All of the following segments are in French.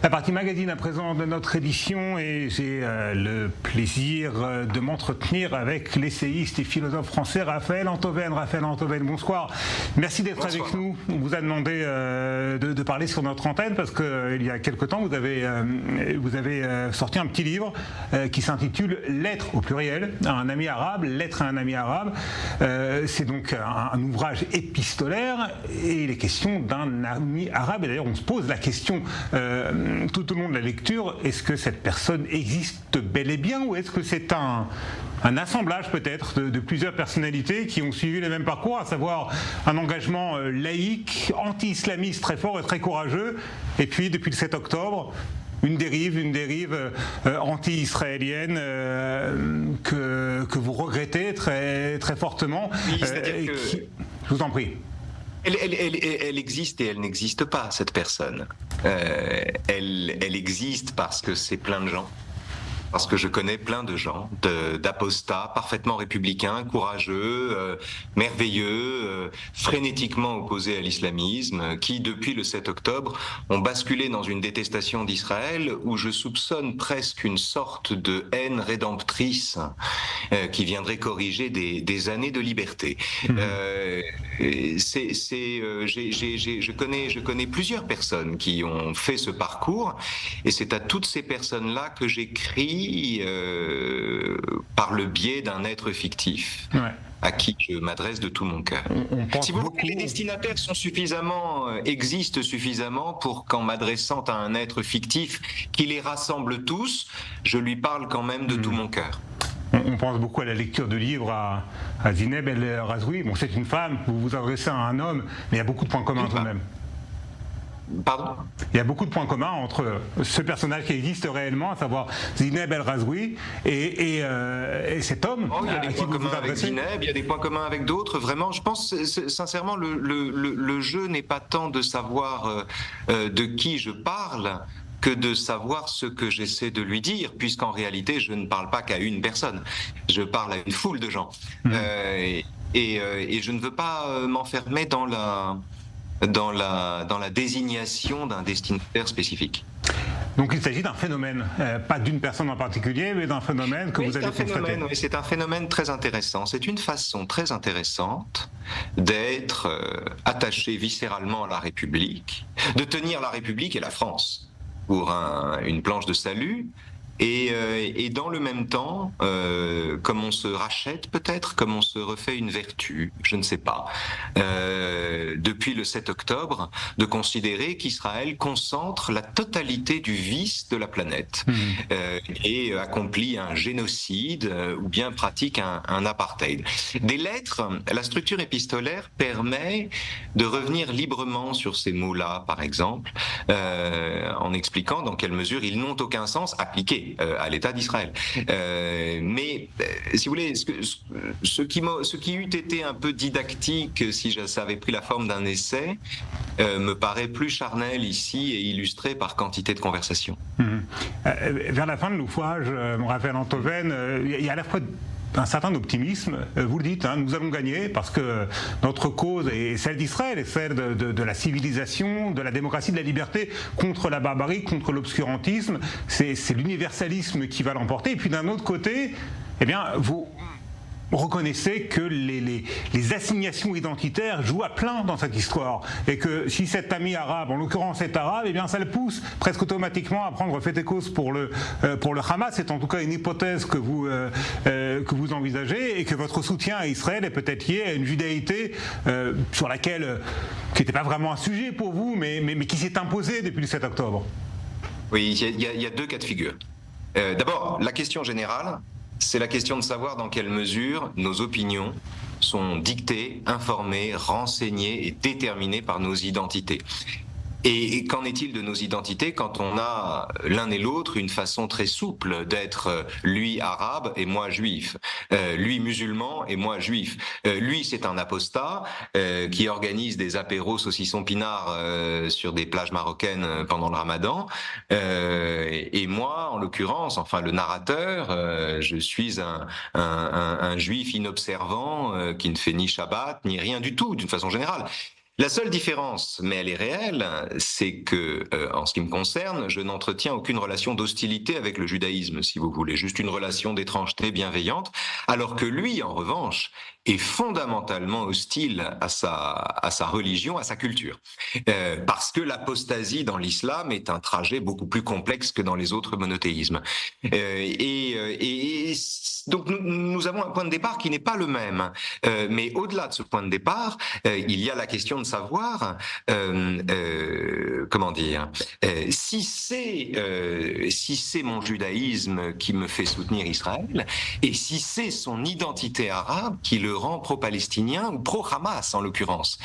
La partie magazine à présent de notre édition et j'ai le plaisir de m'entretenir avec l'essayiste et philosophe français Raphaël Antoven. Raphaël Antoven, bonsoir. Merci d'être avec nous. On vous a demandé de parler sur notre antenne parce qu'il y a quelque temps vous avez sorti un petit livre qui s'intitule Lettre au pluriel à un ami arabe, Lettre à un ami arabe. C'est donc un ouvrage épistolaire et il est question d'un ami arabe. Et d'ailleurs on se pose la question tout au long de la lecture, est-ce que cette personne existe bel et bien ou est-ce que c'est un assemblage peut-être de plusieurs personnalités qui ont suivi le même parcours, à savoir un engagement laïque, anti-islamiste très fort et très courageux, et puis depuis le 7 octobre, une dérive anti-israélienne que vous regrettez très, très fortement. Oui, c'est-à-dire que... Je vous en prie. Elle existe et elle n'existe pas, cette personne. Elle existe parce que c'est plein de gens. Parce que je connais plein de gens, d'apostats parfaitement républicains, courageux, merveilleux, frénétiquement opposés à l'islamisme, qui depuis le 7 octobre ont basculé dans une détestation d'Israël où je soupçonne presque une sorte de haine rédemptrice qui viendrait corriger des années de liberté. Je connais plusieurs personnes qui ont fait ce parcours et c'est à toutes ces personnes-là que j'écris par le biais d'un être fictif à qui je m'adresse de tout mon cœur. Si vous voulez, les destinataires existent suffisamment pour qu'en m'adressant à un être fictif qui les rassemble tous, je lui parle quand même de tout mon cœur. On pense beaucoup à la lecture de livres à Zineb El Razoui. Bon, c'est une femme, vous vous adressez à un homme, mais il y a beaucoup de points communs tout de même. Pardon ? Il y a beaucoup de points communs entre ce personnage qui existe réellement, à savoir Zineb El Razoui, et cet homme. Il y a des points communs avec Zineb, il y a des points communs avec d'autres. Vraiment, je pense sincèrement, le jeu n'est pas tant de savoir de qui je parle que de savoir ce que j'essaie de lui dire, puisqu'en réalité, je ne parle pas qu'à une personne. Je parle à une foule de gens. Et je ne veux pas m'enfermer dans la désignation d'un destinataire spécifique. Donc il s'agit d'un phénomène, pas d'une personne en particulier, mais d'un phénomène que vous avez constaté. Oui, c'est un phénomène très intéressant. C'est une façon très intéressante d'être attaché viscéralement à la République, de tenir la République et la France pour une planche de salut. Et dans le même temps, comme on se rachète peut-être, comme on se refait une vertu, je ne sais pas, depuis le 7 octobre, de considérer qu'Israël concentre la totalité du vice de la planète et accomplit un génocide ou bien pratique un apartheid. Des lettres, la structure épistolaire permet de revenir librement sur ces mots-là, par exemple, en expliquant dans quelle mesure ils n'ont aucun sens appliqué à l'État d'Israël. Mais, si vous voulez, ce qui eût été un peu didactique si ça avait pris la forme d'un essai, me paraît plus charnel ici et illustré par quantité de conversations. Vers la fin de l'ouvrage, Raphaël Antoven, il y a à la fois un certain optimisme, vous le dites, nous allons gagner parce que notre cause est celle d'Israël, est celle de la civilisation, de la démocratie, de la liberté contre la barbarie, contre l'obscurantisme. C'est l'universalisme qui va l'emporter. Et puis d'un autre côté, eh bien, vous reconnaissez que les assignations identitaires jouent à plein dans cette histoire et que si cet ami arabe, en l'occurrence est arabe, eh bien ça le pousse presque automatiquement à prendre fait et cause pour le Hamas. C'est en tout cas une hypothèse que vous envisagez et que votre soutien à Israël est peut-être lié à une judaïté sur laquelle qui n'était pas vraiment un sujet pour vous, mais qui s'est imposée depuis le 7 octobre. Oui, il y a deux cas de figure. D'abord, la question générale, c'est la question de savoir dans quelle mesure nos opinions sont dictées, informées, renseignées et déterminées par nos identités. Et qu'en est-il de nos identités quand on a l'un et l'autre une façon très souple d'être lui arabe et moi juif, lui musulman et moi juif. Lui c'est un apostat qui organise des apéros saucissons pinards sur des plages marocaines pendant le Ramadan, et moi en l'occurrence, enfin le narrateur, je suis un juif inobservant qui ne fait ni Shabbat ni rien du tout d'une façon générale. La seule différence, mais elle est réelle, c'est que, en ce qui me concerne, je n'entretiens aucune relation d'hostilité avec le judaïsme, si vous voulez, juste une relation d'étrangeté bienveillante, alors que lui, en revanche, est fondamentalement hostile à sa religion, à sa culture. Parce que l'apostasie dans l'islam est un trajet beaucoup plus complexe que dans les autres monothéismes. Donc nous avons un point de départ qui n'est pas le même. Mais au-delà de ce point de départ, il y a la question de savoir, comment dire, si c'est mon judaïsme qui me fait soutenir Israël, et si c'est son identité arabe qui le rend pro-palestinien ou pro-Hamas en l'occurrence.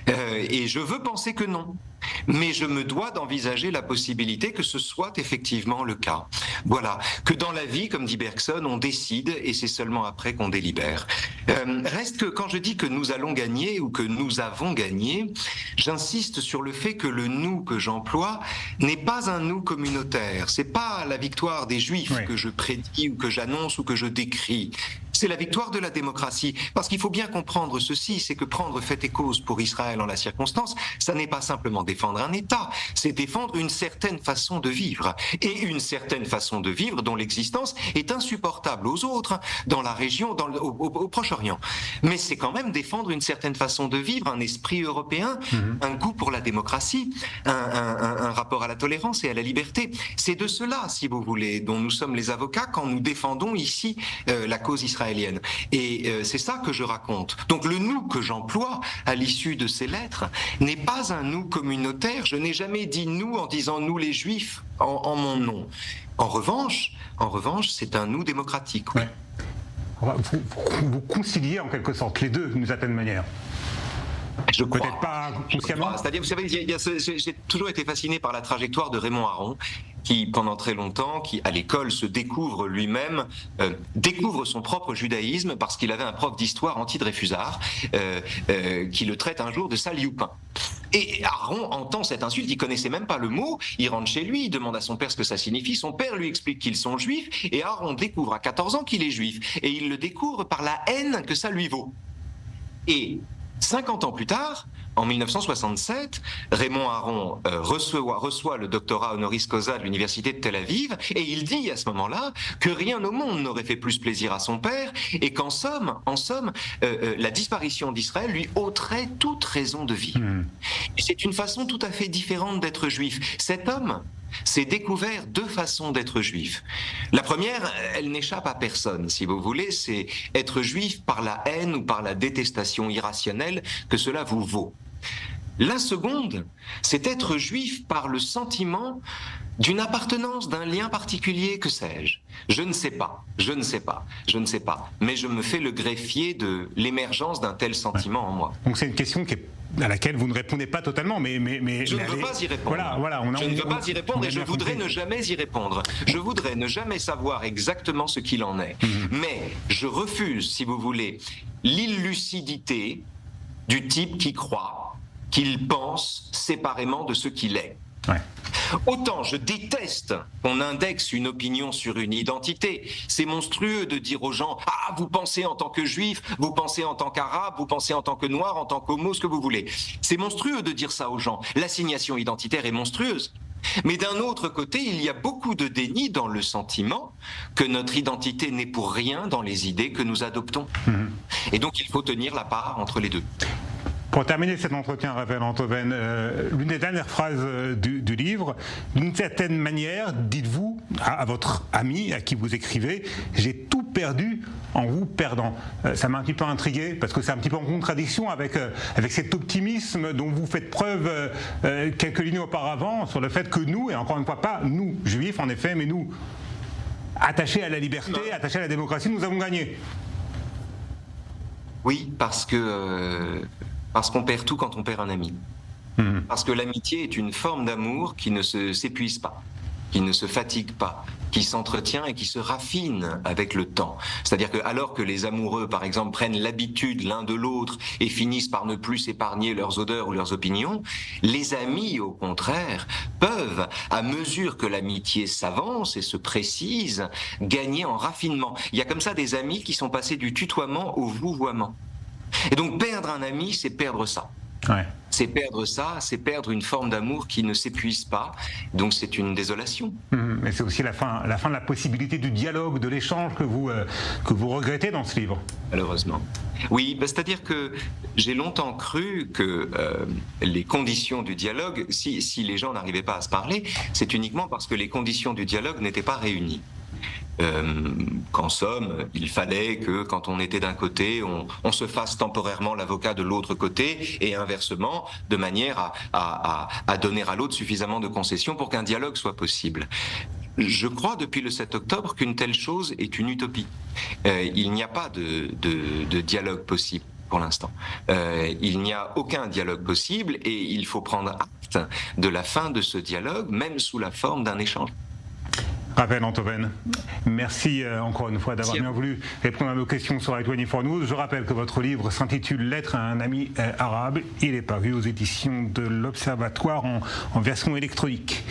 Et je veux penser que non. Mais je me dois d'envisager la possibilité que ce soit effectivement le cas. Voilà, que dans la vie, comme dit Bergson, on décide et c'est seulement après qu'on délibère. Reste que quand je dis que nous allons gagner ou que nous avons gagné, j'insiste sur le fait que le « nous » que j'emploie n'est pas un « nous » communautaire. C'est pas la victoire des Juifs que je prédis ou que j'annonce ou que je décris. C'est la victoire de la démocratie. Parce qu'il faut bien comprendre ceci, c'est que prendre fait et cause pour Israël en la circonstance, ça n'est pas simplement défendre un État, c'est défendre une certaine façon de vivre. Et une certaine façon de vivre dont l'existence est insupportable aux autres, dans la région, au Proche-Orient. Mais c'est quand même défendre une certaine façon de vivre, un esprit européen, un goût pour la démocratie, un rapport à la tolérance et à la liberté. C'est de cela, si vous voulez, dont nous sommes les avocats quand nous défendons ici la cause israélienne. Et c'est ça que je raconte. Donc le « nous » que j'emploie à l'issue de ces lettres n'est pas un « nous » communautaire. Je n'ai jamais dit « nous » en disant « nous les Juifs » en mon nom. En revanche, c'est un « nous » démocratique. Oui. Ouais. Vous conciliez en quelque sorte les deux d'une certaine manière. Je crois. Peut-être pas consciemment. C'est-à-dire, vous savez, j'ai toujours été fasciné par la trajectoire de Raymond Aron, qui pendant très longtemps, qui à l'école se découvre lui-même, découvre son propre judaïsme parce qu'il avait un prof d'histoire anti-Dreyfusard qui le traite un jour de sale youpin. Et Aron entend cette insulte, il connaissait même pas le mot, il rentre chez lui, il demande à son père ce que ça signifie, son père lui explique qu'ils sont juifs, et Aron découvre à 14 ans qu'il est juif, et il le découvre par la haine que ça lui vaut. Et 50 ans plus tard, en 1967, Raymond Aron reçoit le doctorat honoris causa de l'université de Tel Aviv et il dit à ce moment-là que rien au monde n'aurait fait plus plaisir à son père et qu'en somme, la disparition d'Israël lui ôterait toute raison de vivre. Et c'est une façon tout à fait différente d'être juif. Cet homme s'est découvert deux façons d'être juif. La première, elle n'échappe à personne, si vous voulez, c'est être juif par la haine ou par la détestation irrationnelle que cela vous vaut. La seconde, c'est être juif par le sentiment d'une appartenance, d'un lien particulier, que sais-je. Je ne sais pas, mais je me fais le greffier de l'émergence d'un tel sentiment en moi. Donc c'est une question à laquelle vous ne répondez pas totalement, mais je ne veux pas y répondre. Je ne veux pas y répondre et je voudrais ne jamais y répondre. Je voudrais ne jamais savoir exactement ce qu'il en est. Mais je refuse, si vous voulez, l'illucidité du type qui croit qu'il pense séparément de ce qu'il est. Ouais. Autant je déteste qu'on indexe une opinion sur une identité. C'est monstrueux de dire aux gens « Ah, vous pensez en tant que juif, vous pensez en tant qu'arabe, vous pensez en tant que noir, en tant qu'homo, ce que vous voulez. » C'est monstrueux de dire ça aux gens. L'assignation identitaire est monstrueuse. Mais d'un autre côté, il y a beaucoup de déni dans le sentiment que notre identité n'est pour rien dans les idées que nous adoptons. Et donc il faut tenir la part entre les deux. Pour terminer cet entretien, Raphaël Enthoven, l'une des dernières phrases du livre, d'une certaine manière, dites-vous à votre ami à qui vous écrivez, j'ai tout perdu en vous perdant. Ça m'a un petit peu intrigué parce que c'est un petit peu en contradiction avec cet optimisme dont vous faites preuve quelques lignes auparavant sur le fait que nous, et encore une fois pas nous, juifs en effet, mais nous, attachés à la liberté, attachés à la démocratie, nous avons gagné. Oui, parce qu'on perd tout quand on perd un ami. Parce que l'amitié est une forme d'amour qui ne s'épuise pas, qui ne se fatigue pas, qui s'entretient et qui se raffine avec le temps. C'est-à-dire que alors que les amoureux, par exemple, prennent l'habitude l'un de l'autre et finissent par ne plus s'épargner leurs odeurs ou leurs opinions, les amis, au contraire, peuvent, à mesure que l'amitié s'avance et se précise, gagner en raffinement. Il y a comme ça des amis qui sont passés du tutoiement au vouvoiement. Et donc perdre un ami, c'est perdre ça. Ouais. C'est perdre ça, c'est perdre une forme d'amour qui ne s'épuise pas, donc c'est une désolation. Mais c'est aussi la fin de la possibilité du dialogue, de l'échange que vous regrettez dans ce livre. Malheureusement. Oui, c'est-à-dire que j'ai longtemps cru que les conditions du dialogue, si les gens n'arrivaient pas à se parler, c'est uniquement parce que les conditions du dialogue n'étaient pas réunies. Qu'en somme, il fallait que quand on était d'un côté, on se fasse temporairement l'avocat de l'autre côté et inversement, de manière à donner à l'autre suffisamment de concessions pour qu'un dialogue soit possible. Je crois depuis le 7 octobre qu'une telle chose est une utopie. Il n'y a pas de dialogue possible pour l'instant. Il n'y a aucun dialogue possible et il faut prendre acte de la fin de ce dialogue, même sous la forme d'un échange. Raphaël Enthoven, merci encore une fois d'avoir bien voulu répondre à nos questions sur i24news. Je rappelle que votre livre s'intitule Lettre à un ami arabe. Il est paru aux éditions de l'Observatoire en version électronique.